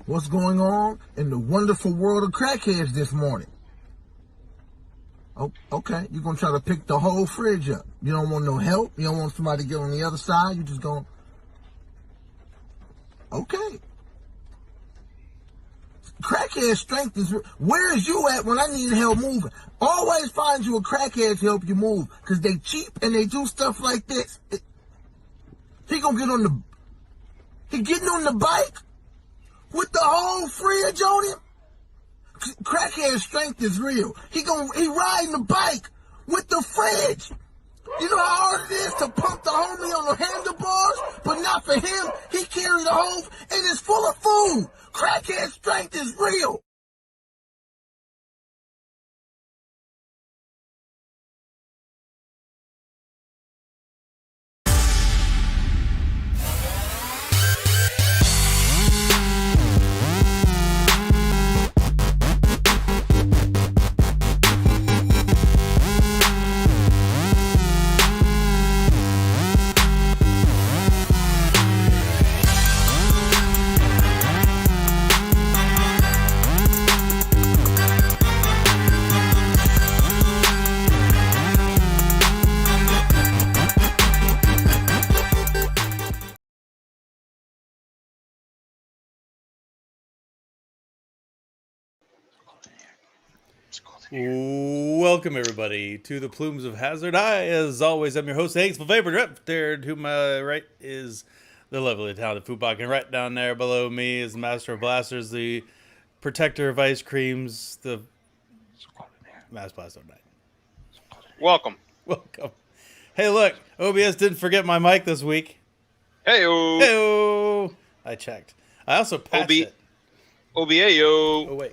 what's going on in the wonderful world of crackheads this morning. Oh, okay, you're going to try to pick the whole fridge up. You don't want no help. You don't want somebody to get on the other side. You just going, okay. Crackhead strength is, where is you at when I need help moving? Always find you a crackhead to help you move, because they cheap and they do stuff like this. He gonna get on the, he getting on the bike with the whole fridge on him? Crackhead strength is real. He riding the bike with the fridge. You know how hard it is to pump the homie on the handlebars, but not for him. He carried the whole, and it's full of food. Crackhead strength is real. Welcome everybody to the Plumes of Hazard. I, as always, am your host, Hanks Vapor Drip. There to my right is the lovely talented Foodbach, and right down there below me is the Master of Blasters, the Protector of Ice Creams, the Mass Blaster Night. Welcome. Hey, look, OBS didn't forget my mic this week. Hey-o. Hey-o. I checked. I also patched it. OBA-yo. Oh, wait.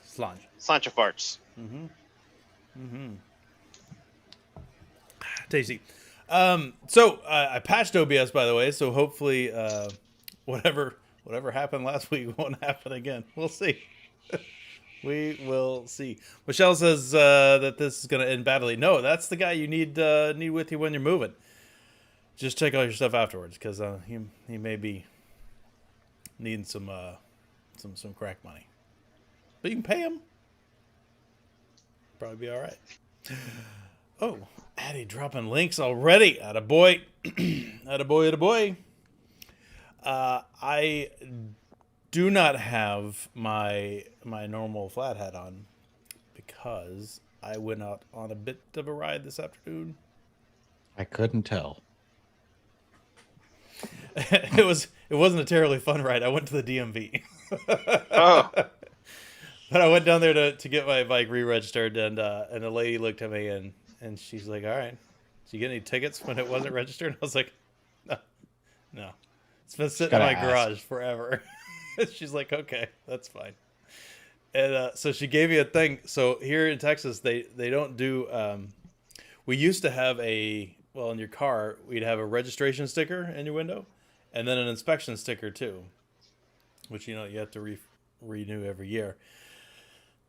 Slange. Sancho farts. Tasty. So I patched OBS, by the way, so hopefully whatever happened last week won't happen again. We'll see. We will see. Michelle says that this is going to end badly. No, that's the guy you need with you when you're moving. Just check all your stuff afterwards, because he may be needing some crack money. But you can pay him. Probably be all right. Oh, Addy dropping links already. Attaboy. Attaboy. I do not have my normal flat hat on because I went out on a bit of a ride this afternoon. I couldn't tell. It wasn't a terribly fun ride. I went to the DMV. Oh. But I went down there to get my bike re-registered, and the lady looked at me and she's like, "All right, did you get any tickets when it wasn't registered?" I was like, "No. It's been sitting in my garage forever." She's like, "Okay, that's fine." And so she gave me a thing. So here in Texas, they don't do. We used to have in your car, we'd have a registration sticker in your window, and then an inspection sticker too, which you have to renew every year.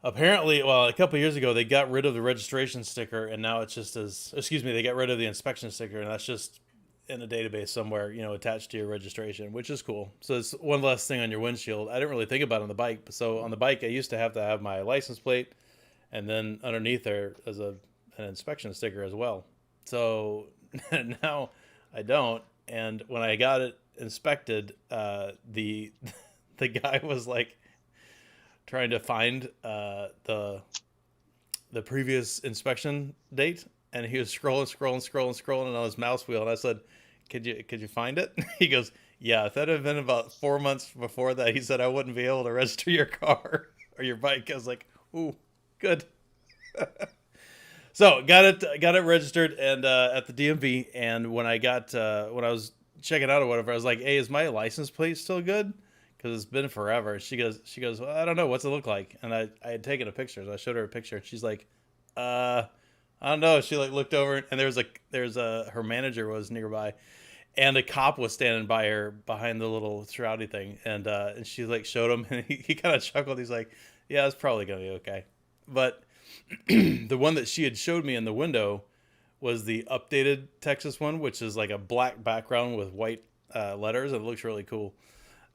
Apparently, a couple of years ago, they got rid of the registration sticker, and now it's just they got rid of the inspection sticker, and that's just in a database somewhere, attached to your registration, which is cool. So it's one less thing on your windshield. I didn't really think about it on the bike. So on the bike, I used to have my license plate, and then underneath there is an inspection sticker as well. So now I don't. And when I got it inspected, the guy was like, trying to find the previous inspection date, and he was scrolling on his mouse wheel, and I said, could you find it? He goes, yeah, if that had been about 4 months before that, he said, I wouldn't be able to register your car or your bike. I was like, ooh, good. So got it registered and at the DMV, and when I was checking out or whatever, I was like, hey, is my license plate still good? Because it's been forever. She goes, well, I don't know. What's it look like? And I had taken a picture. So I showed her a picture. And she's like, I don't know. She looked over, and her manager was nearby, and a cop was standing by her behind the little shroudy thing. And she showed him, and he kind of chuckled. He's like, yeah, it's probably going to be okay. But the one that she had showed me in the window was the updated Texas one, which is like a black background with white letters. And it looks really cool.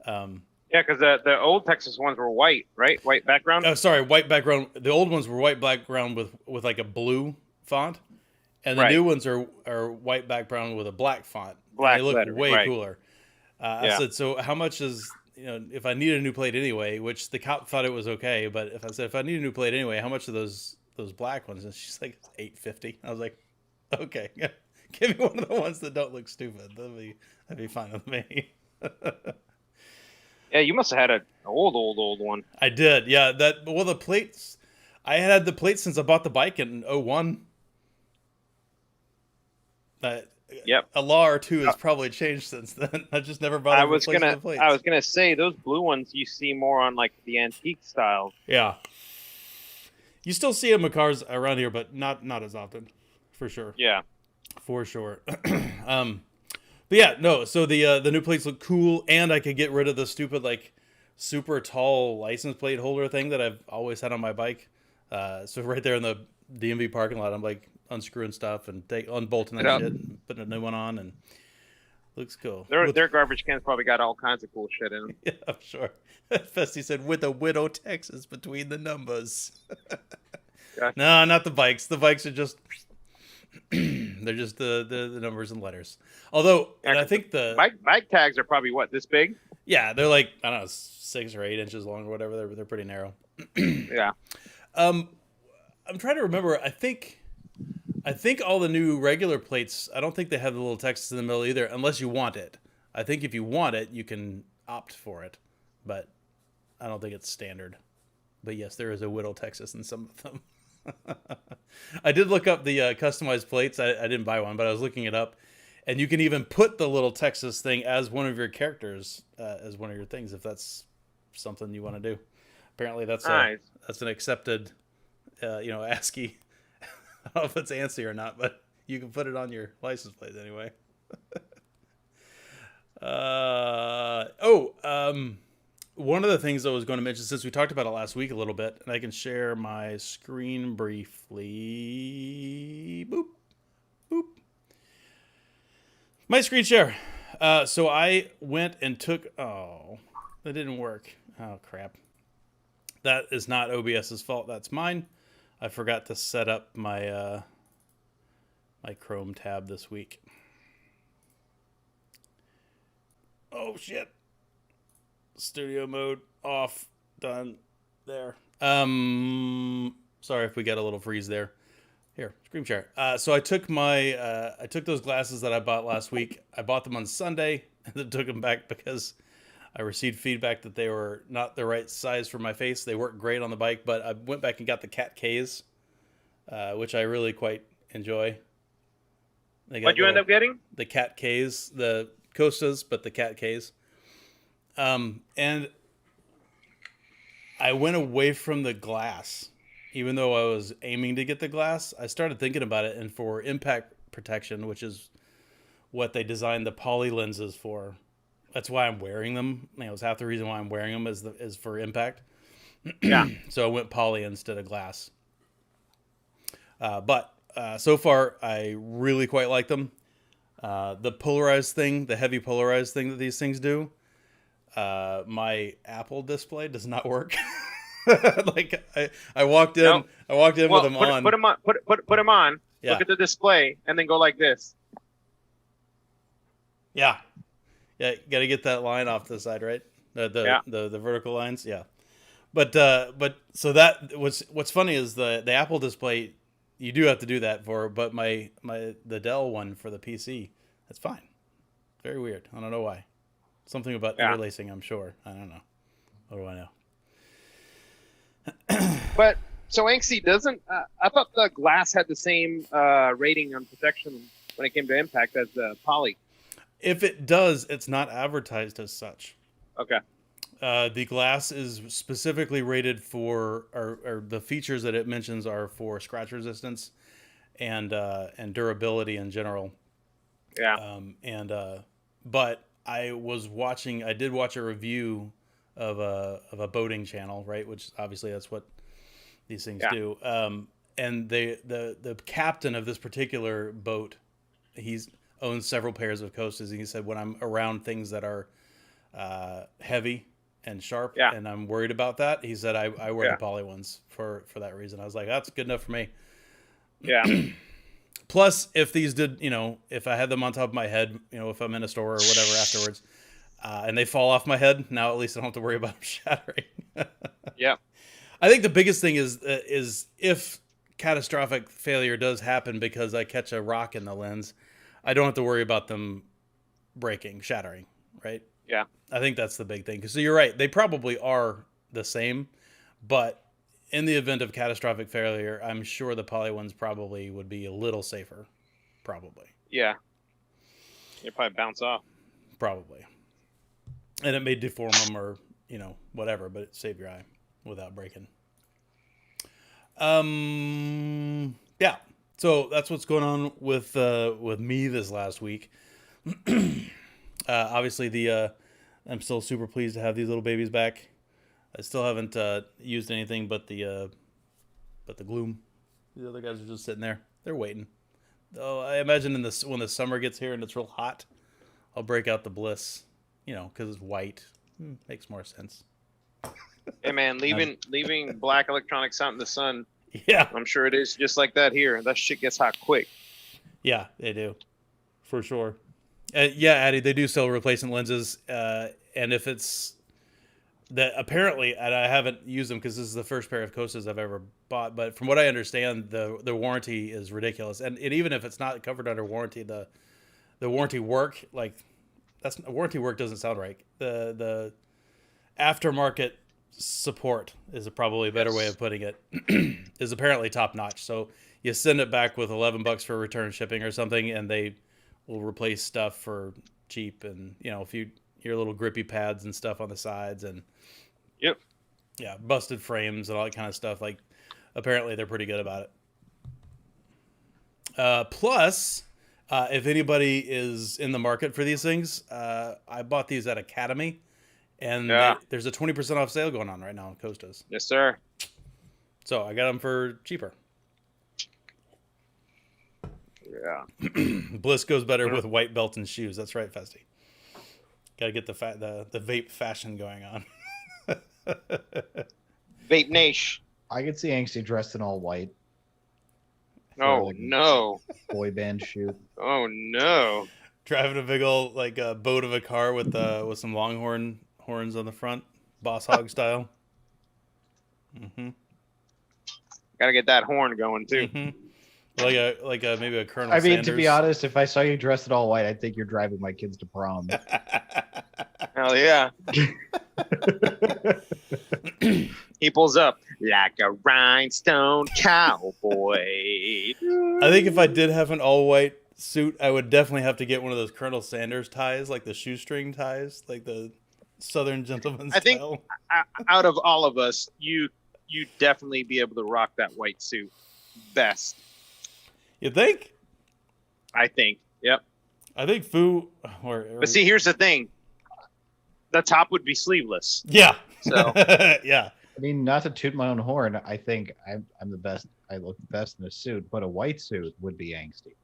Yeah, because the old Texas ones were white, right? White background. Oh, sorry, white background. The old ones were white background with like a blue font, and the Right. new ones are white background with a black font. Black And they look letters, way right. cooler. I Yeah. said, so how much is, if I need a new plate anyway, which the cop thought it was okay, but if I need a new plate anyway, how much are those black ones? And she's like, $8.50. I was like, okay, give me one of the ones that don't look stupid. That'd be fine with me. Yeah, you must have had an old one. I did, yeah. The plates, I had the plates since I bought the bike in 01. Yep. A law or two has probably changed since then. I just never bothered replacing the plates. I was gonna say those blue ones you see more on like the antique styles. Yeah. You still see them in cars around here, but not as often, for sure. Yeah. For sure. But yeah, no. So the new plates look cool, and I could get rid of the stupid like super tall license plate holder thing that I've always had on my bike. So right there in the DMV parking lot, I'm like unscrewing stuff and unbolting that shit, and putting a new one on, and looks cool. Their garbage cans probably got all kinds of cool shit in them. Yeah, I'm sure. Festy said, with a Widow Texas between the numbers. Gotcha. No, not the bikes. The bikes are just they're just the numbers and letters. Although, and I think the bike tags are probably what, this big? Yeah, they're like, I don't know, 6 or 8 inches long or whatever. They're pretty narrow. Yeah. I'm trying to remember. I think all the new regular plates, I don't think they have the little Texas in the middle either, unless you want it. I think if you want it, you can opt for it, but I don't think it's standard. But yes, there is a Whittle Texas in some of them. I did look up the customized plates. I didn't buy one, but I was looking it up, and you can even put the little Texas thing as one of your characters, as one of your things, if that's something you want to do. Apparently, that's nice. That's an accepted, ASCII. I don't know if it's ANSI or not, but you can put it on your license plate anyway. One of the things I was going to mention, since we talked about it last week a little bit, and I can share my screen briefly. Boop. Boop. My screen share. So I went and took... Oh, that didn't work. Oh, crap. That is not OBS's fault. That's mine. I forgot to set up my my Chrome tab this week. Oh, shit. Studio mode off. Done. There. Sorry if we got a little freeze there. Here, screen share. So I took I took those glasses that I bought last week. I bought them on Sunday and then took them back because I received feedback that they were not the right size for my face. They work great on the bike, but I went back and got the Cat K's, which I really quite enjoy. What'd you end up getting? The Cat K's, the Costas, but the Cat K's. And I went away from the glass, even though I was aiming to get the glass. I started thinking about it, and for impact protection, which is what they designed the poly lenses for, that's why I'm wearing them. It's half the reason why I'm wearing them is for impact. Yeah. So I went poly instead of glass. But so far, I really quite like them. The polarized thing, the heavy polarized thing that these things do, my Apple display does not work. Like I walked in, Nope. with them on. Put them on. Put them on. Yeah. Look at the display, and then go like this. Yeah, got to get that line off the side, right? Yeah. The vertical lines, yeah. But so that what's funny is the Apple display, you do have to do that for, but the Dell one for the PC, that's fine. Very weird. I don't know why. Something about interlacing, I'm sure. I don't know. What do I know? But so Anxie doesn't. I thought the glass had the same rating on protection when it came to impact as the poly. If it does, it's not advertised as such. Okay. The glass is specifically rated for, or the features that it mentions are for scratch resistance and durability in general. Yeah. But I did watch a review of a boating channel, right? Which obviously that's what these things do. And the captain of this particular boat, owns several pairs of Costas, and he said when I'm around things that are heavy and sharp, Yeah. and I'm worried about that, he said I wear Yeah. the poly ones for that reason. I was like, that's good enough for me. Yeah. Plus, if these did, if I had them on top of my head, if I'm in a store or whatever afterwards, and they fall off my head, now at least I don't have to worry about them shattering. Yeah. I think the biggest thing is if catastrophic failure does happen because I catch a rock in the lens, I don't have to worry about them breaking, shattering, right? Yeah. I think that's the big thing. So you're right. They probably are the same, but in the event of catastrophic failure, I'm sure the poly ones probably would be a little safer. Probably. Yeah. You probably bounce off. Probably. And it may deform them or, whatever, but it saved your eye without breaking. Yeah. So that's what's going on with me this last week. Obviously I'm still super pleased to have these little babies back. I still haven't used anything but the gloom. The other guys are just sitting there. They're waiting. Though I imagine when the summer gets here and it's real hot, I'll break out the bliss. Because it's white. Makes more sense. Hey man, leaving black electronics out in the sun. Yeah. I'm sure it is just like that here. That shit gets hot quick. Yeah, they do. For sure. Yeah, Addy, they do sell replacement lenses. And if it's that apparently, and I haven't used them because this is the first pair of Costas I've ever bought, but from what I understand, the warranty is ridiculous. And even if it's not covered under warranty, the warranty work, warranty work doesn't sound right. The aftermarket support is probably a better way of putting it, is apparently top notch. So you send it back with $11 for return shipping or something, and they will replace stuff for cheap. And your little grippy pads and stuff on the sides, and Yep. Yeah, busted frames and all that kind of stuff. Apparently they're pretty good about it. Plus, if anybody is in the market for these things, I bought these at Academy, and there's a 20% off sale going on right now on Costas. Yes, sir. So I got them for cheaper. Yeah. Bliss goes better with white belt and shoes. That's right, Festy. Got to get the vape fashion going on. Vape Nation. I could see Angsty dressed in all white. Oh no. Boy band shoot. Oh no. Driving a big old boat of a car with some longhorn horns on the front, boss hog style. Mm-hmm. Gotta get that horn going too. Mm-hmm. Like maybe a Colonel I mean, Sanders. to be honest, if I saw you dressed in all white, I'd think you're driving my kids to prom. Hell yeah. He pulls up like a rhinestone cowboy. I think if I did have an all white suit, I would definitely have to get one of those Colonel Sanders ties, like the shoestring ties, like the Southern gentleman style. I think out of all of us, you definitely be able to rock that white suit best. You think? I think. Yep. I think Fu. But see, here's the thing. The top would be sleeveless. Yeah. So yeah. I mean, not to toot my own horn, I think I'm the best. I look the best in a suit, but a white suit would be angsty.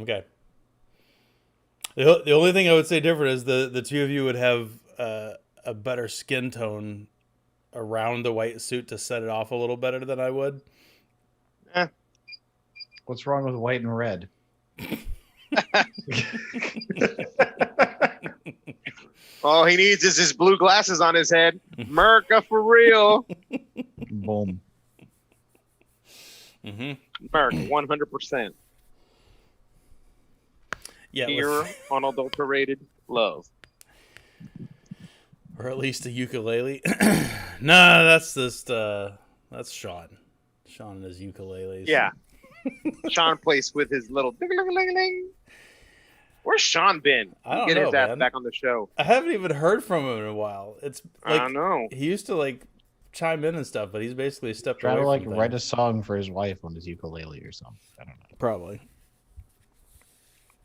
Okay. The only thing I would say different is the two of you would have a better skin tone around the white suit to set it off a little better than I would. What's wrong with white and red? all he needs is his blue glasses on his head. Merca for real. Boom. Merc, 100%. Yeah. Pure, unadulterated love. Or at least a ukulele. Nah, that's just that's Sean. Sean and his ukuleles. Yeah. Sean plays with his little ding-a-ling-a-ling-a-ling. Where's Sean been? I don't Get his know, ass man. back on the show. I haven't even heard from him in a while. It's I don't know. he used to chime in and stuff, but he's basically stepped Try away to from write a things. song for his wife on his ukulele or something. I don't know.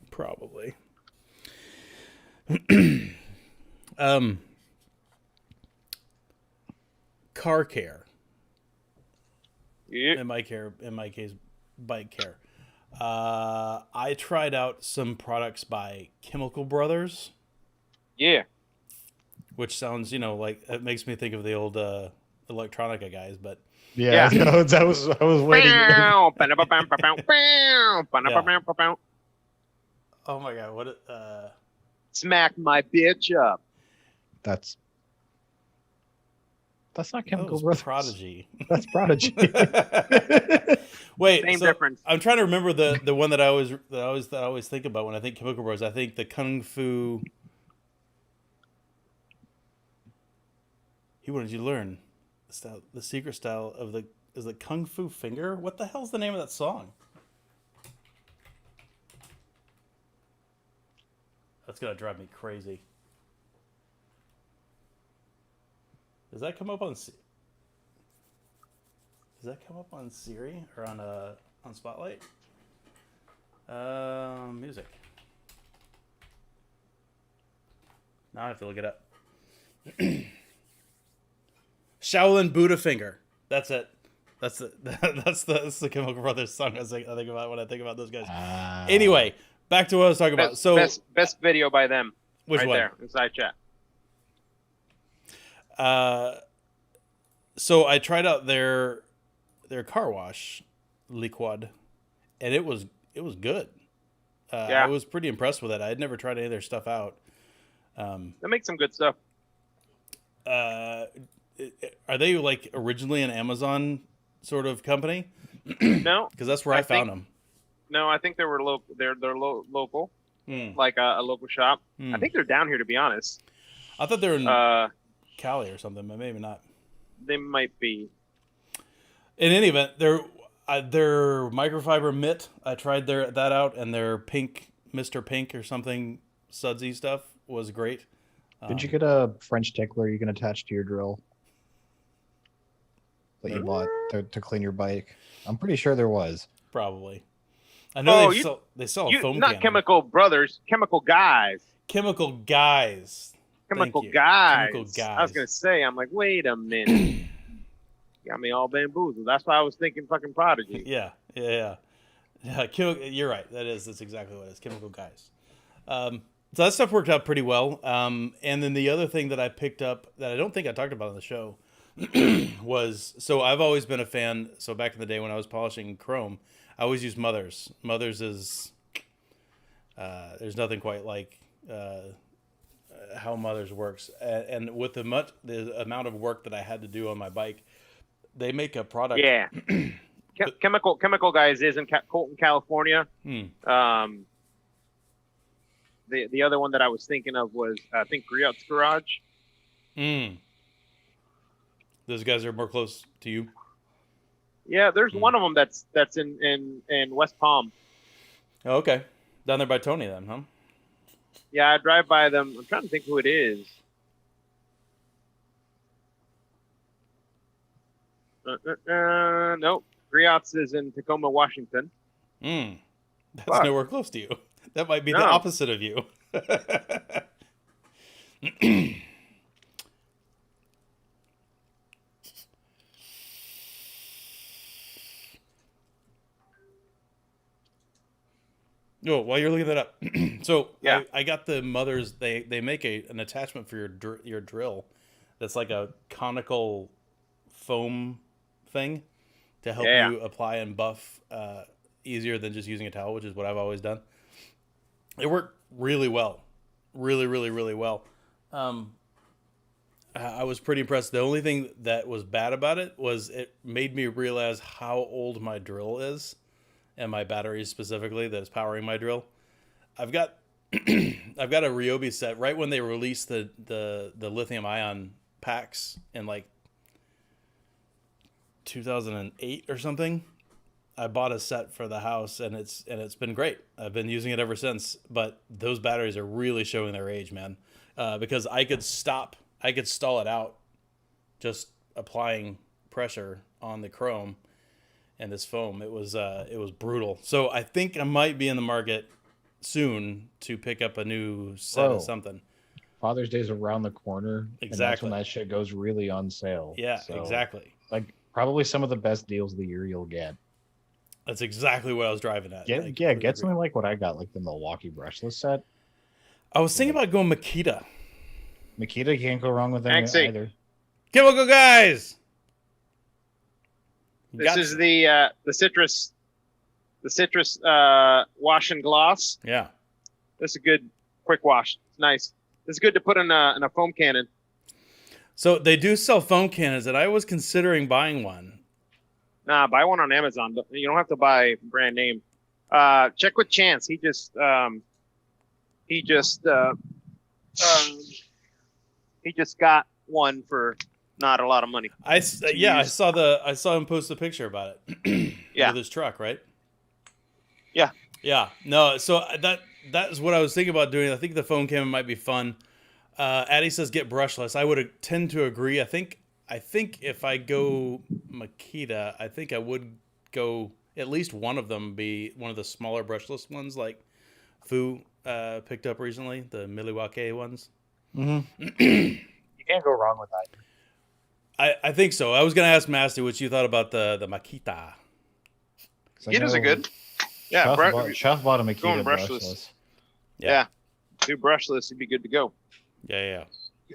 Probably. Car care. Yeah. In my case, bike care. I tried out some products by Chemical Brothers, Yeah. which sounds, like it makes me think of the old electronica guys, but Yeah, I was waiting. Bow, oh my god, what Smack my bitch up. That's not that Chemical was Brothers. Prodigy. That's Prodigy. Wait, Same so difference. I'm trying to remember the one that I always think about when I think Chemical Brothers. I think the Kung Fu. What did you learn? The secret style of is the Kung Fu Finger. What the hell's the name of that song? That's gonna drive me crazy. Does that come up on Siri or on Spotlight? Music. Now I have to look it up. Shaolin Buddha Finger. That's it. That's the Chemical Brothers song I think about when I think about those guys. Anyway, back to what I was talking about. So best video by them. Which right one? there inside chat. So I tried out their car wash liquid, and it was good. I was pretty impressed with it. I had never tried any of their stuff out. They make some good stuff. Are they like originally an Amazon sort of company? No, because that's where I found them. No, I think they were local. They're local, Mm. like a local shop. Mm. I think they're down here, to be honest. I thought they were in Cali or something, but maybe not. They might be. In any event, their microfiber mitt, I tried that out, and their pink Mr. Pink or something sudsy stuff was great. Did you get a French tickler you can attach to your drill that you bought to clean your bike? I'm pretty sure there was. Probably. I know they sell a You, foam not cannon. Chemical Brothers, Chemical Guys. Chemical Guys. Chemical Thank you. Guys. Chemical Guys. I was gonna say, I'm like, wait a minute. Got me all bamboozled. That's why I was thinking fucking Prodigy. Yeah. You're right. That's exactly what it is. Chemical Guys. So that stuff worked out pretty well. And then the other thing that I picked up that I don't think I talked about on the show was, so I've always been a fan. So back in the day when I was polishing chrome, I always used Mothers. Mothers is, there's nothing quite like how Mothers works. And with the amount of work that I had to do on my bike, they make a product. Yeah. Chemical Guys is in Colton, California. The other one that I was thinking of was, I think, Griot's Garage. Those guys are more close to you. Yeah, there's one of them that's in West Palm. Oh, okay. Down there by Tony then, huh? Yeah, I drive by them. I'm trying to think who it is. Nope. Griot's is in Tacoma, Washington. That's nowhere close to you. That might be the opposite of you. No, while you're looking that up, so yeah. I got the Mothers. They make an attachment for your drill that's like a conical foam thing to help you apply and buff easier than just using a towel, which is what I've always done. It worked really well, really well. I was pretty impressed. The only thing that was bad about it was it made me realize how old my drill is. And my batteries specifically that is powering my drill. I've got a Ryobi set right when they released the lithium ion packs in like 2008 or something. I bought a set for the house and it's been great. I've been using it ever since, but those batteries are really showing their age, man. Because I could stall it out just applying pressure on the chrome and this foam. It was brutal. So I think I might be in the market soon to pick up a new set of something. Father's Day's around the corner. Exactly. And that's when that shit goes really on sale. Yeah, so, exactly. Like probably some of the best deals of the year you'll get. That's exactly what I was driving at. Get something like what I got, like the Milwaukee brushless set. I was thinking about going Makita. Makita, can't go wrong with them Maxi. either. Chemical guys. This is the citrus wash and gloss. Yeah. This is a good quick wash. It's nice. It's good to put in a foam cannon. So they do sell foam cannons, and I was considering buying one. Nah, buy one on Amazon. But you don't have to buy brand name. Check with Chance. He just got one for not a lot of money. I saw him post a picture about it. Yeah. With his truck, right? Yeah. Yeah. No, so that is what I was thinking about doing. I think the foam cannon might be fun. Addie says get brushless. I would tend to agree. I think if I go Makita, I think I would go at least one of them be one of the smaller brushless ones like Fu picked up recently, the Milwaukee ones. Mm-hmm. You can't go wrong with that. I think so. I was going to ask Master what you thought about the Makita. Makitas are good. Yeah, Chuff bought a Makita going brushless. Yeah. Do brushless, you'd be good to go. Yeah.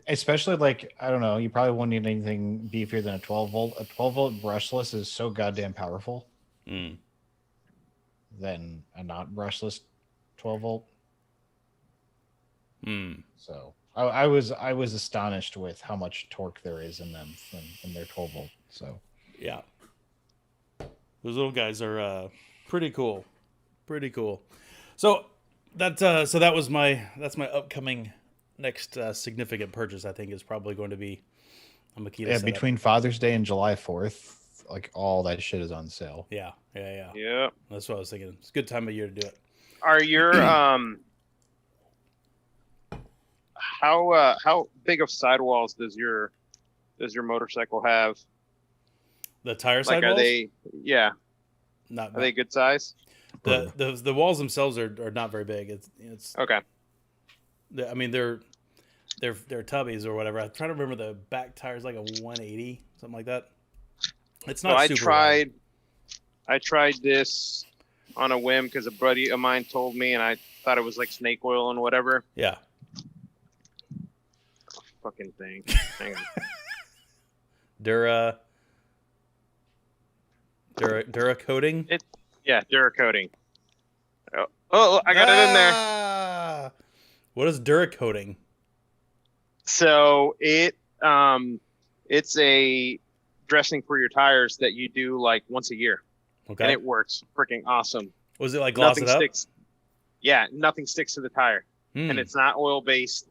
Especially like, I don't know, you probably won't need anything beefier than a 12 volt. A 12 volt brushless is so goddamn powerful than a not brushless 12 volt. So I was astonished with how much torque there is in them in their 12 volt. So yeah, those little guys are pretty cool. Pretty cool. So that was that's my upcoming next significant purchase. I think is probably going to be a Makita. Yeah, setup. between Father's Day and July 4th, like all that shit is on sale. Yeah. Yeah. That's what I was thinking. It's a good time of year to do it. Are your how big of sidewalls does your motorcycle have? The tire Like, sidewalls? are they? Yeah. Not Are they good size? the walls themselves are not very big. It's Okay. I mean they're tubbies or whatever. I'm trying to remember the back tire's like a 180, something like that. It's not. So super I tried this on a whim because a buddy of mine told me, and I thought it was like snake oil and whatever. Yeah. Fucking thing. Hang on. Dura coating. Yeah, Duracoating. Oh, I got it in there. Ah! What is Duracoating? So it's a dressing for your tires that you do like once a year, Okay. and it works freaking awesome. Was it like gloss Nothing it up? sticks. Yeah, nothing sticks to the tire, and it's not oil based.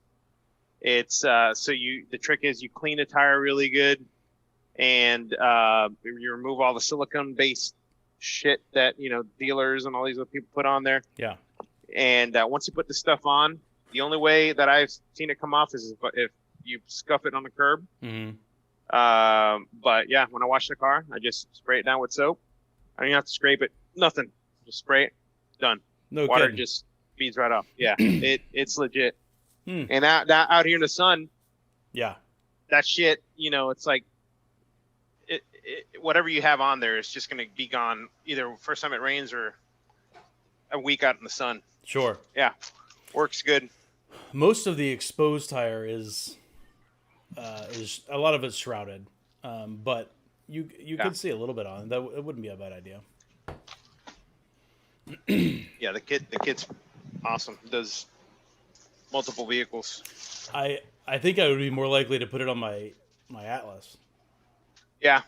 It's the trick is you clean the tire really good, and you remove all the silicone based shit that dealers and all these other people put on there. Yeah. And once you put the stuff on, the only way that I've seen it come off is if you scuff it on the curb. Mm-hmm. But yeah, when I wash the car, I just spray it down with soap. I don't even have to scrape it. Nothing. Just spray it. Done. No Water kidding. just feeds right off. Yeah, it's legit. And out here in the sun, Yeah. that shit, it's like whatever you have on there is just going to be gone either first time it rains or a week out in the sun. Sure. Yeah, works good. Most of the exposed tire is a lot of it's shrouded, but you could see a little bit on it. It wouldn't be a bad idea. Yeah, the kit's awesome. Does multiple vehicles. I think I would be more likely to put it on my Atlas Yeah,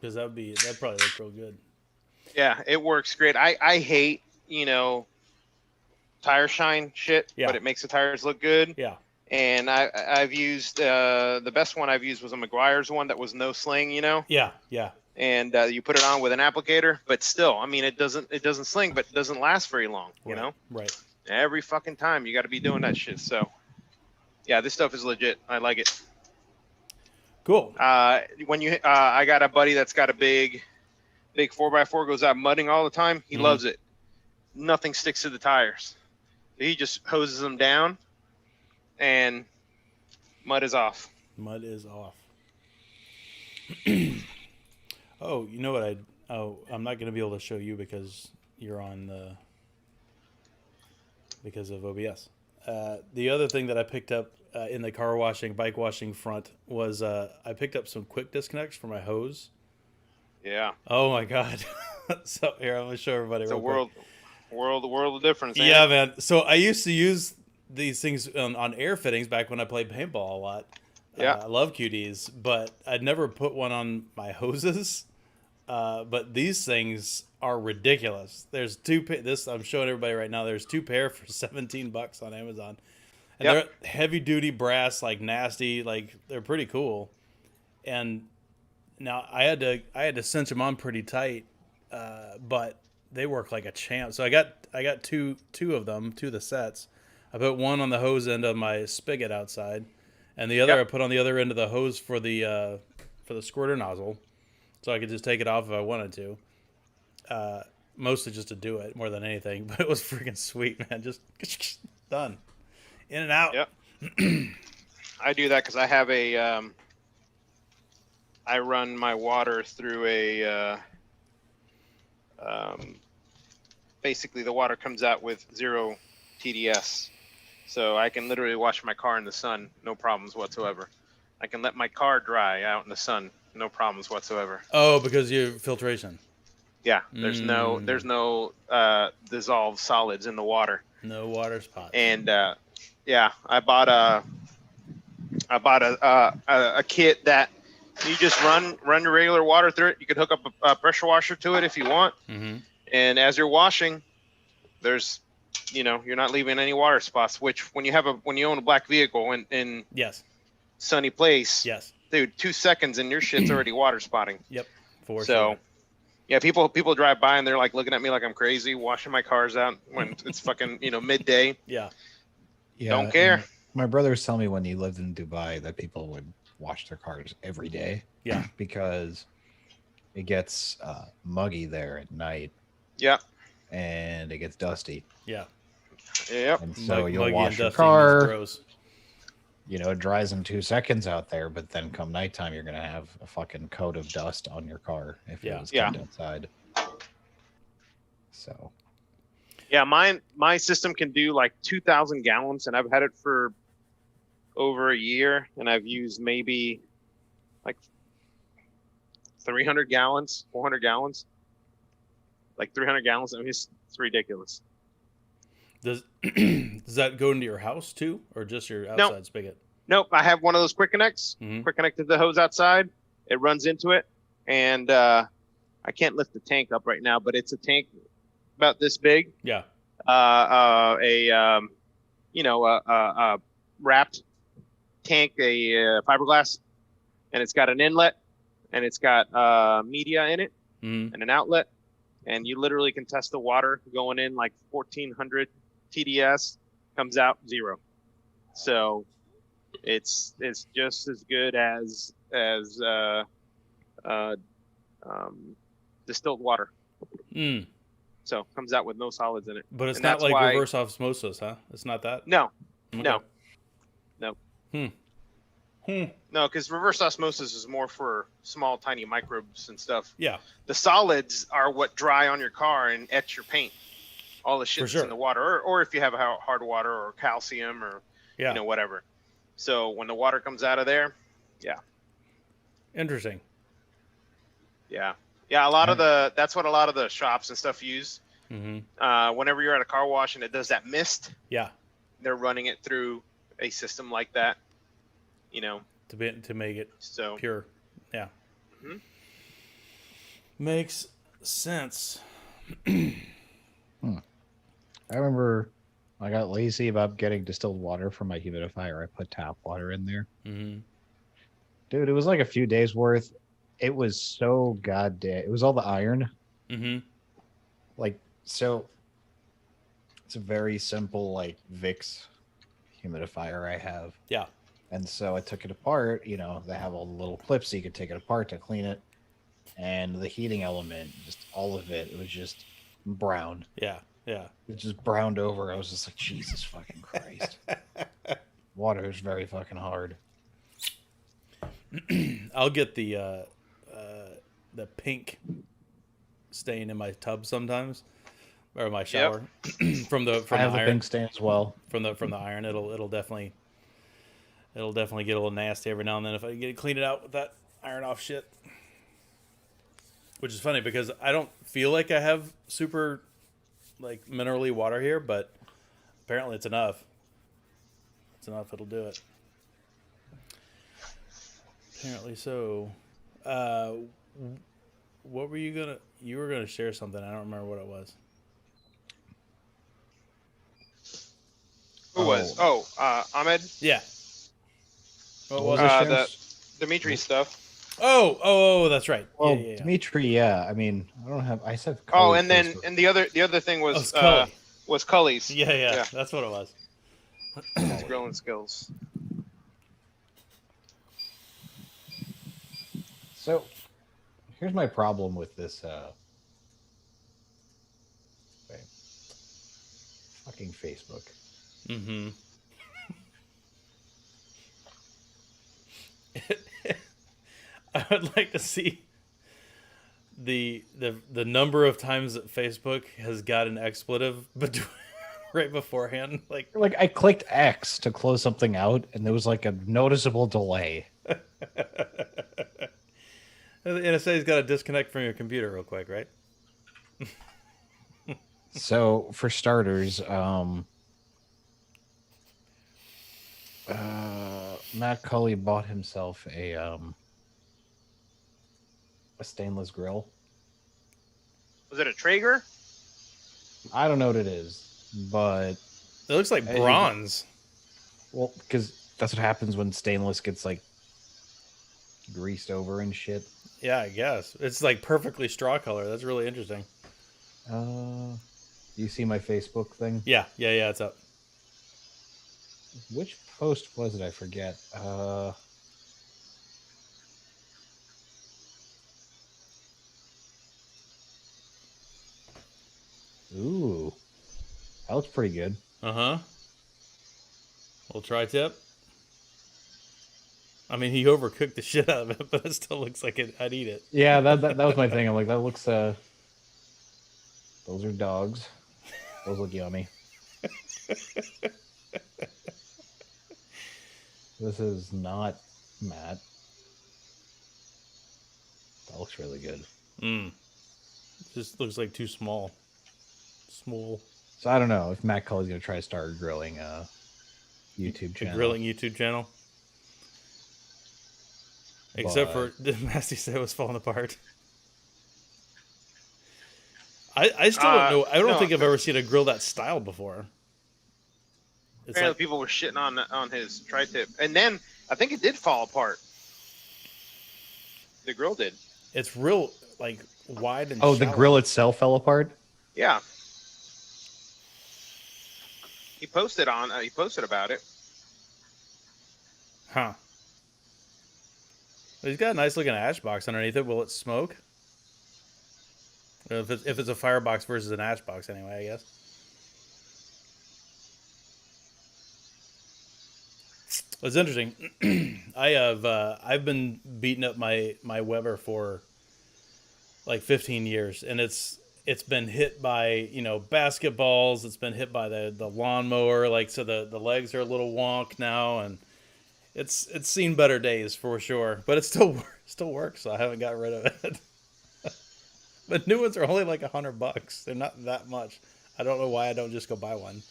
because that'd probably look real good. yeah, it works great. I hate tire shine shit, Yeah. but it makes the tires look good. Yeah. And I've used the best one I've used was a McGuire's one that was no sling, Yeah. and you put it on with an applicator, but still, I mean, it doesn't sling, but it doesn't last very long, you know. Right. Every fucking time you got to be doing that shit. So, yeah, this stuff is legit. I like it. Cool. When I got a buddy that's got a big 4x4, goes out mudding all the time. He loves it. Nothing sticks to the tires. He just hoses them down, and mud is off. Mud is off. Oh, you know what Oh, I'm not going to be able to show you because you're on the because of OBS. The other thing that I picked up in the car washing, bike washing front was I picked up some quick disconnects for my hose. Yeah. Oh my god! So here I'm gonna show everybody. It's a real quick. world of difference. Ain't Yeah, it? man. So I used to use these things on air fittings back when I played paintball a lot. Yeah. I love QDs, but I'd never put one on my hoses. But these things are ridiculous. There's this I'm showing everybody right now. There's 2 pair for $17 on Amazon, and they're heavy duty brass, like nasty, like they're pretty cool. And now I had to cinch them on pretty tight, but they work like a champ. So I got two of them, 2 of the sets. I put one on the hose end of my spigot outside, and the other I put on the other end of the hose for the squirter nozzle, so I could just take it off if I wanted to. Mostly just to do it more than anything, but it was freaking sweet, man. Just done, in and out. Yep. I do that because I have a. I run my water through a. Basically, the water comes out with 0 TDS, so I can literally wash my car in the sun, no problems whatsoever. I can let my car dry out in the sun, no problems whatsoever. Oh, because you filtration. Yeah, there's no dissolved solids in the water. No water spots. And yeah, I bought a kit that you just run the regular water through it. You can hook up a pressure washer to it if you want. Mm-hmm. And as you're washing, there's, you're not leaving any water spots. Which when you own a black vehicle in Yes. sunny place, Yes. dude, 2 seconds and your shit's already water spotting. Yep. For So, sure. yeah, people drive by and they're like looking at me like I'm crazy, washing my cars out when it's fucking midday. Yeah. Don't care. My brother was telling me when he lived in Dubai that people would wash their cars every day. Yeah. Because it gets muggy there at night. Yeah. And it gets dusty. Yeah. Yep. And so you'll Muggy wash and your dusty means car. gross. It dries in 2 seconds out there, but then come nighttime, you're going to have a fucking coat of dust on your car if it was kept outside. So. Yeah, my system can do like 2,000 gallons, and I've had it for over a year, and I've used maybe like 300 gallons, 400 gallons, like 300 gallons. I mean, it's ridiculous. Does that go into your house too, or just your outside spigot? Nope, I have one of those quick connects. Mm-hmm. Quick connected the hose outside. It runs into it, and I can't lift the tank up right now, but it's a tank about this big. Yeah. A wrapped tank, a fiberglass, and it's got an inlet, and it's got media in it, Mm-hmm. and an outlet, and you literally can test the water going in like 1,400 TDS, comes out 0. So it's just as good as distilled water. Mm. So comes out with no solids in it. But it's And not that's like why- reverse osmosis, huh? It's not that. No, Okay. no. No, because reverse osmosis is more for small, tiny microbes and stuff. Yeah. The solids are what dry on your car and etch your paint. All the shit that's sure. in the water, or if you have hard water or calcium or Yeah. whatever. So when the water comes out of there, Interesting. yeah. That's what a lot of the shops and stuff use. Mm-hmm. Whenever you're at a car wash and it does that mist, Yeah. they're running it through a system like that. To make it So pure. Yeah. Mhm. Makes sense. I remember I got lazy about getting distilled water from my humidifier. I put tap water in there. Mm-hmm. Dude, it was like a few days worth. It was so goddamn. It was all the iron. Mm-hmm. So it's a very simple, Vicks humidifier I have. Yeah. And so I took it apart. They have all the little clips so you could take it apart to clean it. And the heating element, just all of it, it was just brown. Yeah. Yeah. It just browned over. I was just like, Jesus fucking Christ. Water is very fucking hard. I'll get the pink stain in my tub sometimes, or my shower from the I have the iron. pink stain as well. From the iron, it'll definitely get a little nasty every now and then if I get it clean it out with that iron off shit. Which is funny because I don't feel like I have super like minerally water here, but apparently it's enough. It's enough. It'll do it. Apparently so. What were you gonna? You were gonna share something. I don't remember what it was. Who was? Ahmed. Yeah. What was it? The Dimitri stuff. Oh, that's right. Well, yeah. Dimitri, yeah. I mean, I don't have. I said. Oh, and then and the other thing was Cully. Was Cully's. Yeah. That's what it was. His grilling skills. So, here's my problem with this. Fucking Facebook. Mm-hmm. I would like to see the number of times that Facebook has got an expletive right beforehand. Like I clicked X to close something out, and there was like a noticeable delay. The NSA's got to disconnect from your computer real quick, right? So, for starters, Matt Cully bought himself a stainless grill. Was it a Traeger? I don't know what it is, but It looks like bronze. well, because that's what happens when stainless gets like greased over and shit. Yeah, I guess it's like perfectly straw color. That's really interesting. You see my Facebook thing? Yeah, it's up. Which post was it? I forget. Ooh, that looks pretty good. Little tri-tip. I mean, he overcooked the shit out of it, but it still looks like I'd eat it. Yeah, that was my thing. I'm like, that looks. Those are dogs. Those look yummy. This is not Matt. That looks really good. Just looks like too small. Small. So I don't know if Matt Cully's gonna try to start a grilling YouTube channel. A grilling YouTube channel. Except for the Nasty said it was falling apart. I still don't know. I don't think I've ever seen a grill that style before. It's Apparently, like, people were shitting on his tri-tip, and then I think it did fall apart. The grill did. it's real like wide and Oh, the shallow. grill itself fell apart? Yeah. He posted about it. Huh. He's got a nice looking ash box underneath it. Will it smoke? If it's a firebox versus an ash box, anyway, I guess. It's interesting. I've been beating up my Weber for like 15 years, and it's been hit by basketballs. It's been hit by the lawnmower. Like, so the legs are a little wonk now, and it's seen better days for sure. But it still works. So I haven't got rid of it. But new ones are only like $100. They're not that much. I don't know why I don't just go buy one.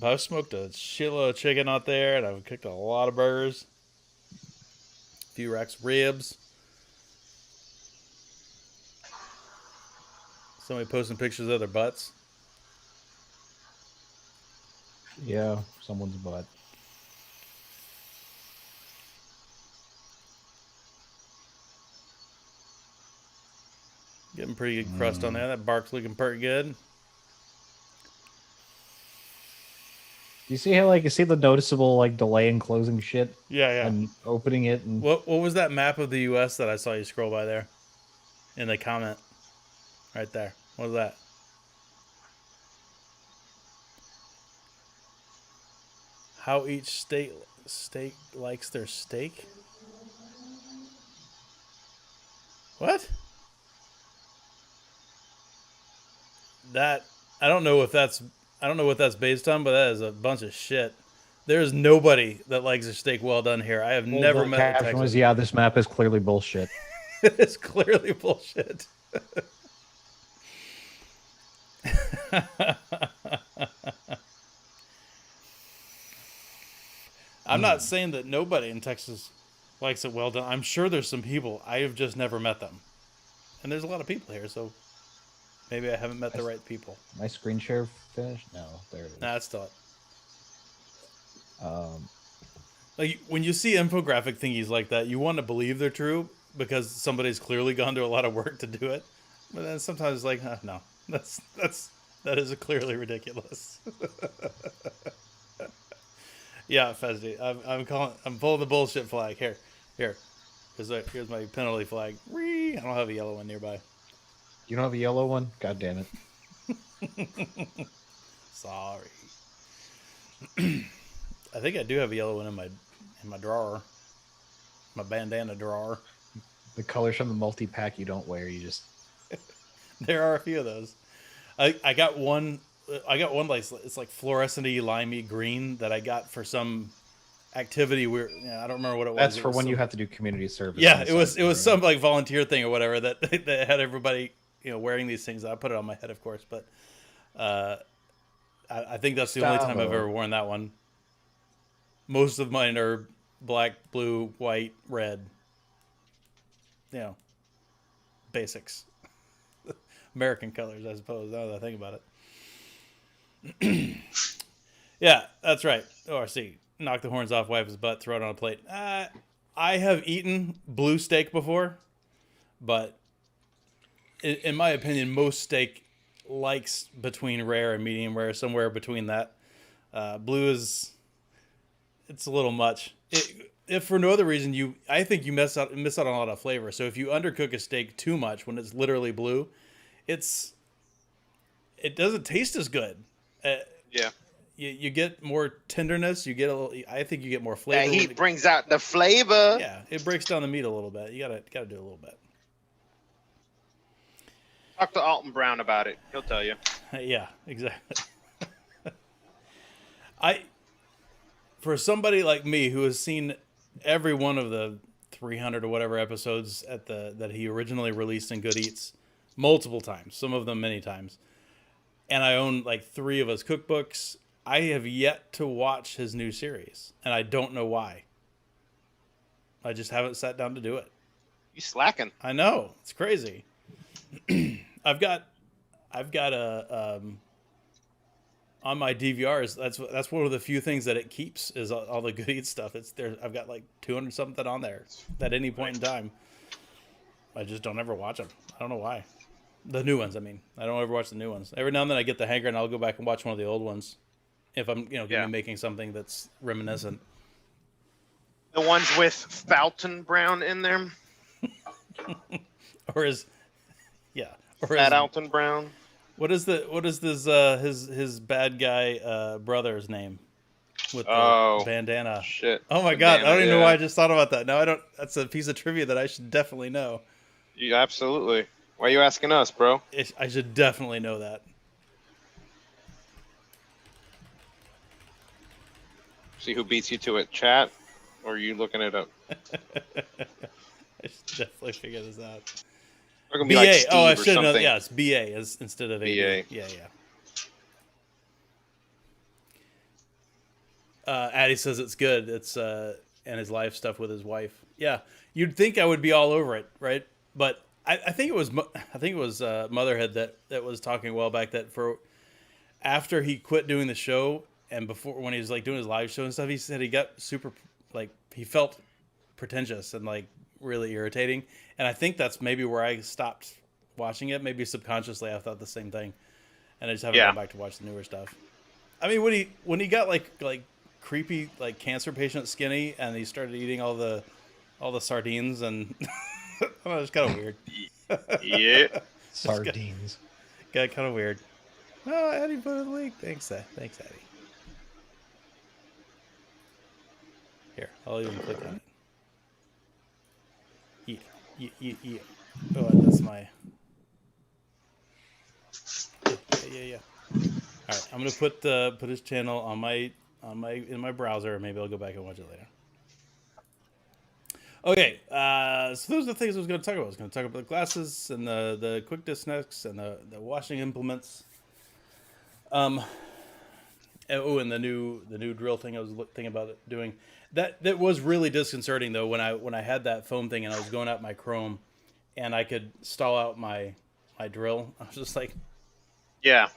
But I've smoked a shitload of chicken out there, and I've cooked a lot of burgers. A few racks of ribs. Somebody posting pictures of their butts. Yeah, someone's butt. Getting pretty good crust on there. That bark's looking pretty good. You see how you see the noticeable delay in closing shit? Yeah. And opening it and What was that map of the US that I saw you scroll by there? In the comment. Right there. What was that? How each state likes their steak? What? that I don't know what that's based on, but that is a bunch of shit. There's nobody that likes a steak well done here. I have never The met a caption Texan. was, yeah, this map is clearly bullshit. It's clearly bullshit. I'm not saying that nobody in Texas likes it well done. I'm sure there's some people. I have just never met them. And there's a lot of people here, so maybe I haven't met the right people. My screen share finished? No, there it is. Nah, it's still up. Um, Like when you see infographic thingies like that, you want to believe they're true because somebody's clearly gone to a lot of work to do it. But then sometimes it's like, no, that is clearly ridiculous. Yeah, Fezzy, I'm pulling the bullshit flag. Here. Here's my penalty flag. Whee! I don't have a yellow one nearby. you don't have a yellow one? God damn it. Sorry. I think I do have a yellow one in my drawer. My bandana drawer. The colors from the multi-pack you don't wear, you just... There are a few of those. I got one like it's like fluorescent-y, limey green that I got for some activity where I don't remember what it was. That's It for was when some, you have to do community service. Yeah, it was some like volunteer thing or whatever that had everybody wearing these things. I put it on my head, of course, but I think that's the only time I've ever worn that one. Most of mine are black, blue, white, red. Basics. American colors, I suppose, now that I think about it. Yeah, that's right. ORC. Knock the horns off, wipe his butt, throw it on a plate. I have eaten blue steak before, but in my opinion, most steak likes between rare and medium rare, somewhere between that. Blue it's a little much. If for no other reason, I think you miss out on a lot of flavor. So if you undercook a steak too much when it's literally blue, it doesn't taste as good. Yeah. You get more tenderness. I think you get more flavor. That heat brings out the flavor. Yeah, it breaks down the meat a little bit. You gotta do a little bit. Talk to Alton Brown about it. He'll tell you. Yeah, exactly. For somebody like me who has seen every one of the 300 or whatever episodes that he originally released in Good Eats multiple times, some of them many times, and I own like 3 of his cookbooks, I have yet to watch his new series, and I don't know why. I just haven't sat down to do it. You slacking. I know, it's crazy. I've got a on my DVRs. That's one of the few things that it keeps is all the Good Eats stuff. It's there. I've got like 200 something on there at any point in time. I just don't ever watch them. I don't know why. The new ones, I mean. I don't ever watch the new ones. Every now and then I get the hankering, and I'll go back and watch one of the old ones if I'm gonna be making something that's reminiscent. The ones with Fountain Brown in there. Or Fat Alton Brown. What is this his bad guy brother's name with the bandana? Shit. Oh my god, I don't even know why I just thought about that. No, I don't. That's a piece of trivia that I should definitely know. You absolutely. Why are you asking us, bro? I should definitely know that. See who beats you to it, chat, or are you looking it up? I should definitely figure this out. We're gonna be like Steve I or should know. something. Yeah, it's BA instead of AD. BA. Yeah. Addy says it's good. It's and his life stuff with his wife. Yeah, you'd think I would be all over it, right? But I think it was Motherhead that was talking a while back that for after he quit doing the show and before when he was like doing his live show and stuff, he said he got super like he felt pretentious and like really irritating. And I think that's maybe where I stopped watching it. Maybe subconsciously I thought the same thing, and I just haven't gone back to watch the newer stuff. I mean, when he got like creepy like cancer patient skinny and he started eating all the sardines and I don't know, it's kind of weird. Yeah. Sardines. Got kind of weird. Oh, Eddie put a link. Thanks, Eddie. Here, I'll even click on it. Yeah. Oh, that's my. I'm gonna put his channel on my in my browser. Maybe I'll go back and watch it later. Okay, so those are the things I was going to talk about. I was going to talk about the glasses and the quick disconnects and the washing implements. And the new drill thing I was thinking about doing. That was really disconcerting though when I had that foam thing and I was going out my chrome, and I could stall out my drill. I was just like, Yeah.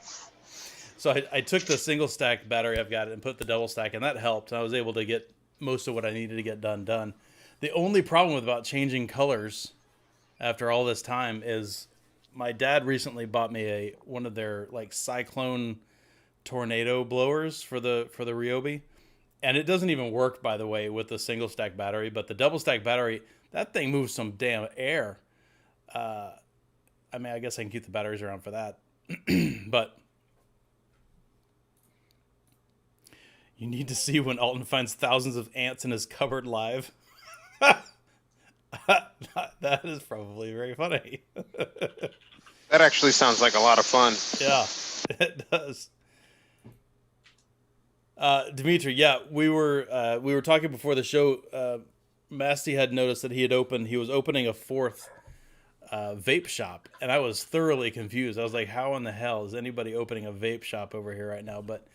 So I took the single stack battery I've got and put the double stack, and that helped. And I was able to get most of what I needed to get done. The only problem about changing colors after all this time is my dad recently bought me one of their like cyclone tornado blowers for the Ryobi, and it doesn't even work, by the way, with the single stack battery. But the double stack battery, that thing moves some damn air. I mean, I guess I can keep the batteries around for that, but you need to see when Alton finds thousands of ants in his cupboard live. That is probably very funny. That actually sounds like a lot of fun. Yeah, it does. Dimitri, yeah, we were talking before the show. Masty had noticed that he was opening a fourth vape shop, and I was thoroughly confused. I was like, how in the hell is anybody opening a vape shop over here right now? But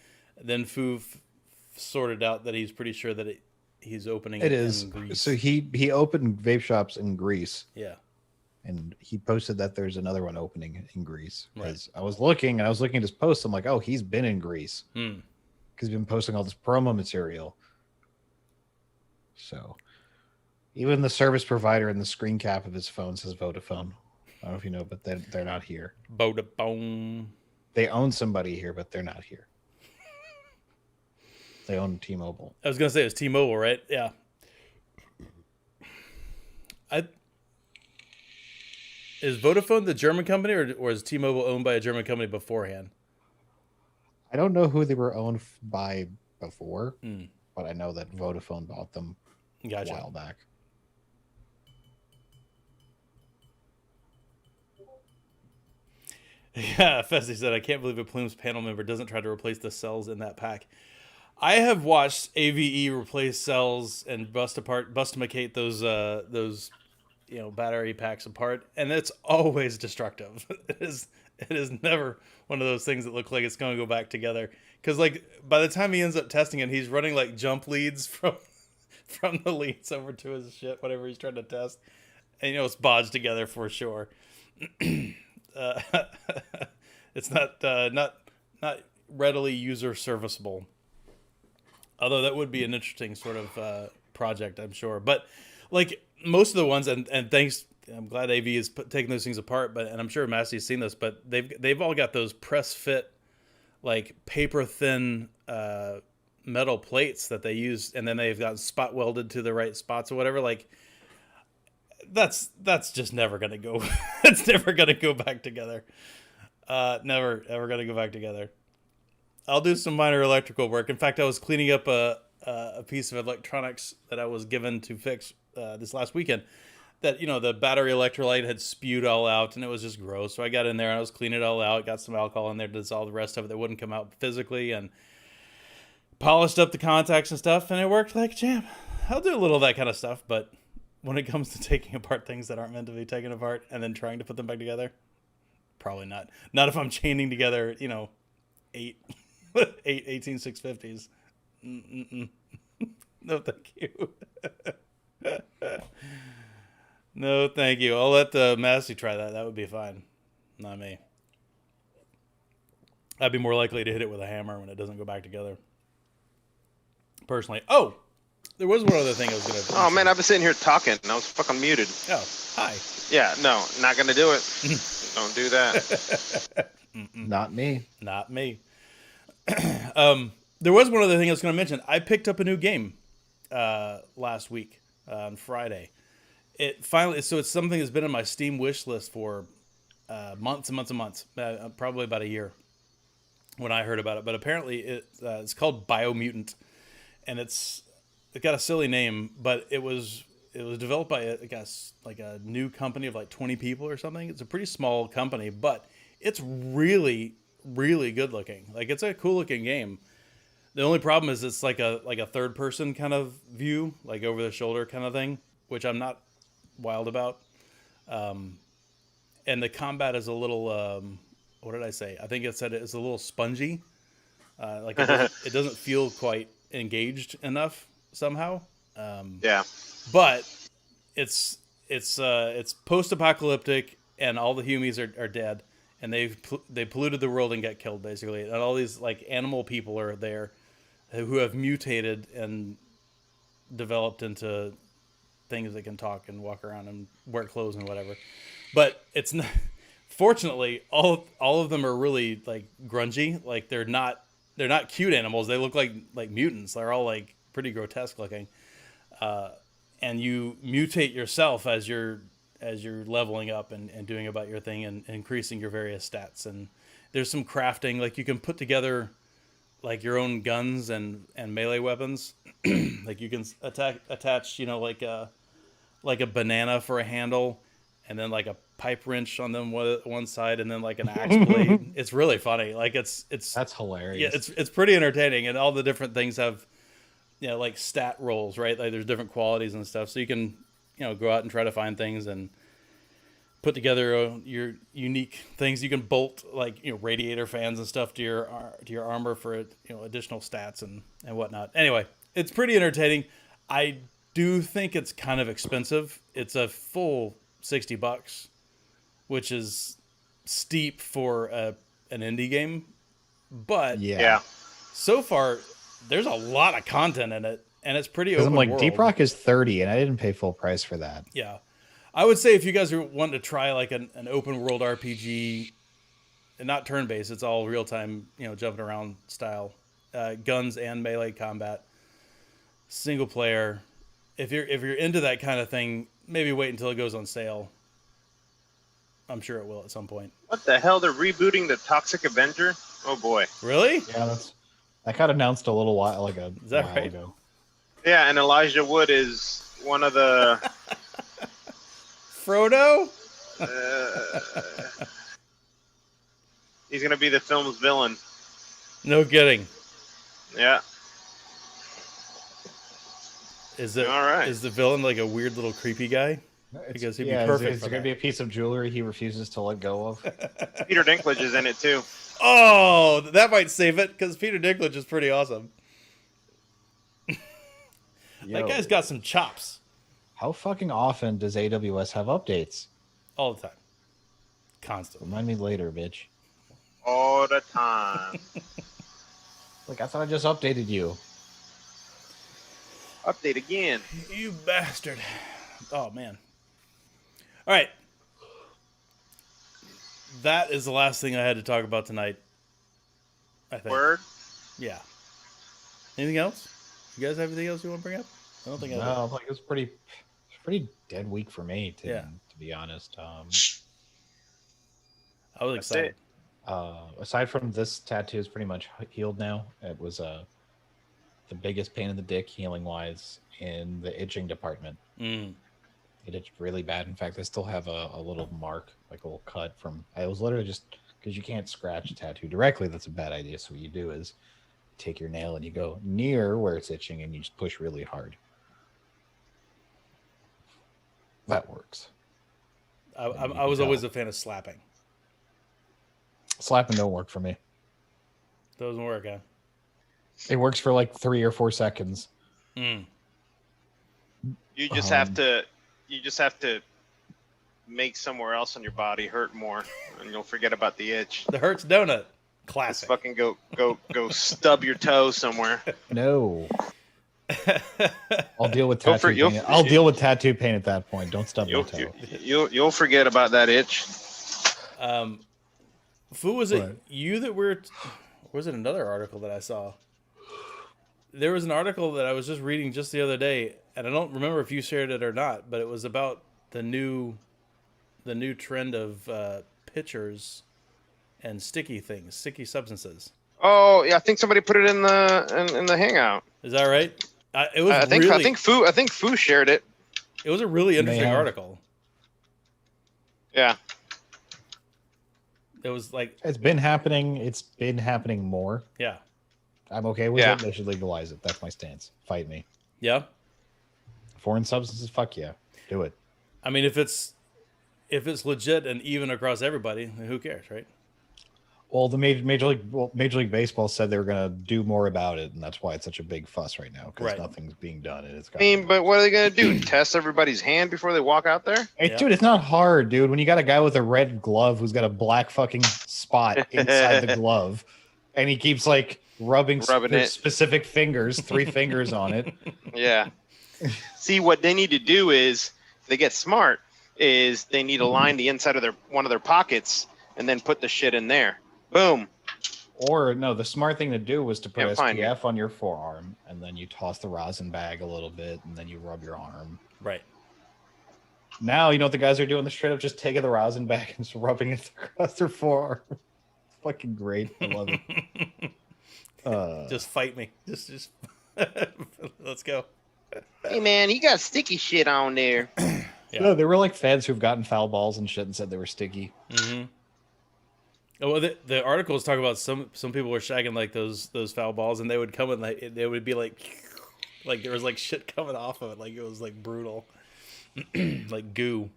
then Fu sorted out that he's pretty sure that he's opening it in Greece. So he opened vape shops in Greece. Yeah. And he posted that there's another one opening in Greece. Right. I was looking at his posts. I'm like, oh, he's been in Greece. Because he's been posting all this promo material. So even the service provider in the screen cap of his phone says Vodafone. I don't know if you know, but they're not here. Vodafone. They own somebody here, but they're not here. They own T-Mobile. I was going to say it was T-Mobile, right? Yeah. Is Vodafone the German company, or is T-Mobile owned by a German company beforehand? I don't know who they were owned by before, but I know that Vodafone bought them a while back. Yeah, Fessy said, I can't believe a Plumes panel member doesn't try to replace the cells in that pack. I have watched AVE replace cells and bustamicate those battery packs apart, and it's always destructive. It is never one of those things that look like it's going to go back together. Because like by the time he ends up testing it, he's running like jump leads from the leads over to his shit, whatever he's trying to test, and it's bodged together for sure. It's not readily user serviceable. Although that would be an interesting sort of project, I'm sure. But like most of the ones, and thanks, I'm glad AV is taking those things apart. And I'm sure Massey's seen this, but they've all got those press fit, like paper thin metal plates that they use, and then they've got spot welded to the right spots or whatever. Like that's just never gonna go. It's never gonna go back together. Never ever gonna go back together. I'll do some minor electrical work. In fact, I was cleaning up a piece of electronics that I was given to fix this last weekend. That the battery electrolyte had spewed all out, and it was just gross. So I got in there and I was cleaning it all out. Got some alcohol in there to dissolve the rest of it that wouldn't come out physically, and polished up the contacts and stuff, and it worked like a champ. I'll do a little of that kind of stuff, but when it comes to taking apart things that aren't meant to be taken apart and then trying to put them back together, probably not. Not if I'm chaining together, 8 18650s. No, thank you. No, thank you. I'll let Massey try that. That would be fine. Not me. I'd be more likely to hit it with a hammer when it doesn't go back together. Personally. Oh, there was one other thing I was going to... Oh, man, I've been sitting here talking, and I was fucking muted. Oh, hi. Yeah, no, not going to do it. Don't do that. Not me. Not me. There was one other thing I was going to mention. I picked up a new game last week on Friday. It's something that's been on my Steam wish list for months and months and months, probably about a year when I heard about it. But apparently it's called Biomutant, and it got a silly name, but it was developed by a new company of like 20 people or something. It's a pretty small company, but it's really, really good looking. Like it's a cool looking game. The only problem is it's like a third person kind of view, like over the shoulder kind of thing, which I'm not wild about. And the combat is a little, what did I say? I think it said it's a little spongy. Like it doesn't feel quite engaged enough somehow. Yeah. But it's post-apocalyptic, and all the humies are dead, and they polluted the world and got killed basically, and all these like animal people are there who have mutated and developed into things that can talk and walk around and wear clothes and whatever. But it's not. Fortunately, all of them are really like grungy. Like they're not cute animals. They look like mutants. They're all like pretty grotesque looking. And you mutate yourself as you're leveling up and doing about your thing and increasing your various stats. And there's some crafting, like you can put together like your own guns and melee weapons. Like you can attach, like a banana for a handle, and then like a pipe wrench on them one side, and then like an axe blade. It's really funny. Like it's that's hilarious. Yeah, it's pretty entertaining, and all the different things have like stat rolls, right? Like there's different qualities and stuff, so you can go out and try to find things and put together your unique things. You can bolt like radiator fans and stuff to your armor for additional stats and whatnot. Anyway, it's pretty entertaining. I do think it's kind of expensive. It's a full $60, which is steep for an indie game, but yeah, so far there's a lot of content in it, and it's pretty open I'm like world. Deep Rock is $30, and I didn't pay full price for that. Yeah, I would say if you guys are wanting to try like an open world RPG, and not turn based, it's all real time, jumping around style, guns and melee combat, single player. If you're into that kind of thing, maybe wait until it goes on sale. I'm sure it will at some point. What the hell? They're rebooting the Toxic Avenger? Oh boy. Really? Yeah, that got announced a little while ago. Is that right? Ago. Yeah, and Elijah Wood is one of the Frodo? He's gonna be the film's villain. No kidding. Yeah. Is it all right? Is the villain like a weird little creepy guy? Because he'd be perfect. It's going to be a piece of jewelry he refuses to let go of. Peter Dinklage is in it too. Oh, that might save it, because Peter Dinklage is pretty awesome. That guy's got some chops. How fucking often does AWS have updates? All the time. Constantly. Remind me later, bitch. All the time. Like, I thought I just updated you. Update again. You bastard. Oh, man. All right. That is the last thing I had to talk about tonight, I think. Word? Yeah. Anything else? You guys have anything else you want to bring up? I don't think I do. No, like, it was pretty dead week for me, to be honest. I was excited. Aside from this, tattoo is pretty much healed now. It was the biggest pain in the dick healing wise in the itching department. It itched really bad. In fact, I still have a little mark, like a little cut from. I was literally just, because you can't scratch a tattoo directly. That's a bad idea. So what you do is take your nail and you go near where it's itching and you just push really hard. That works. I was always a fan of slapping. Slapping don't work for me. Doesn't work, huh? It works for like 3 or 4 seconds. You just have to make somewhere else on your body hurt more, and you'll forget about the itch. The Hurts donut. Just Classic. fucking go stub your toe somewhere. No. I'll deal with tattoo pain. I'll deal with tattoo pain at that point. Don't stub my toe. You'll forget about that itch. Fu, was it you that were? Was it another article that I saw? There was an article that I was just reading just the other day, and I don't remember if you shared it or not, but it was about the new trend of pitchers and sticky substances. Oh yeah, I think somebody put it in the hangout. Is that right? It was. I think Fu shared it. It was a really interesting article. Yeah. It was like, It's been happening. It's been happening more. yeah, I'm okay with Yeah. it. They should legalize it. That's my stance. Fight me. yeah. Foreign substances, fuck yeah. Do it. I mean, if it's legit and even across everybody, then who cares, right? Well, the Major League Baseball said they were going to do more about it, and that's why it's such a big fuss right now, because Right. nothing's being done. And it's I mean, but what are they gonna do? Test everybody's hand before they walk out there? Hey, Yeah. dude, it's not hard, dude. When you got a guy with a red glove who's got a black fucking spot inside the glove, and he keeps like rubbing it. specific fingers, 3 fingers on it. Yeah. See, what they need to do is they get smart. Is they need to line the inside of one of their pockets and then put the shit in there. Boom. Or no, the smart thing to do was to put Can't find SPF on your forearm, and then you toss the rosin bag a little bit, and then you rub your arm. Right. Now you know what the guys are doing? They're straight up just taking the rosin bag and just rubbing it across their forearm. It's fucking great. I love it. Just fight me. Just let's go. Hey man, you got sticky shit on there. Yeah. No, there were like fans who've gotten foul balls and shit and said they were sticky. Mm-hmm. Oh, well, the articles talk about some people were shagging like those foul balls, and they would come in like they would be like there was like shit coming off of it, like it was like brutal, like goo.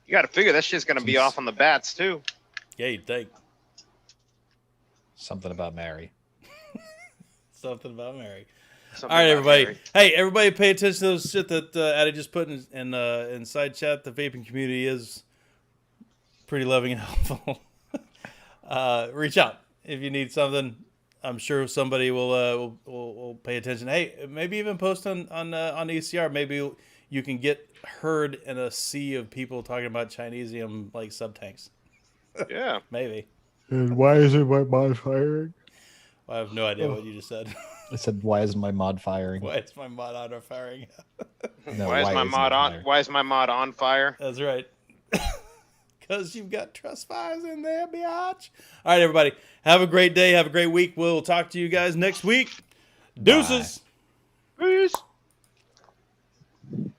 You got to figure that shit's gonna be off on the bats too. Yeah, you'd think. Something about Mary. Something about Mary. Something All right, about everybody. Mary. Hey, everybody, pay attention to those shit that Addy just put in side chat. The vaping community is pretty loving and helpful. Reach out if you need something. I'm sure somebody will pay attention. Hey, maybe even post on ECR. Maybe you can get heard in a sea of people talking about Chinesium like subtanks. Yeah. Maybe. And why isn't my mod firing? I have no idea what you just said. I said, why isn't my mod firing? Why is my mod auto firing? No, Why is my isn't mod it on? firing? Why is my mod on fire? That's right. Because you've got trust fires in there, biatch. All right, everybody. Have a great day. Have a great week. We'll talk to you guys next week. Deuces. Peace.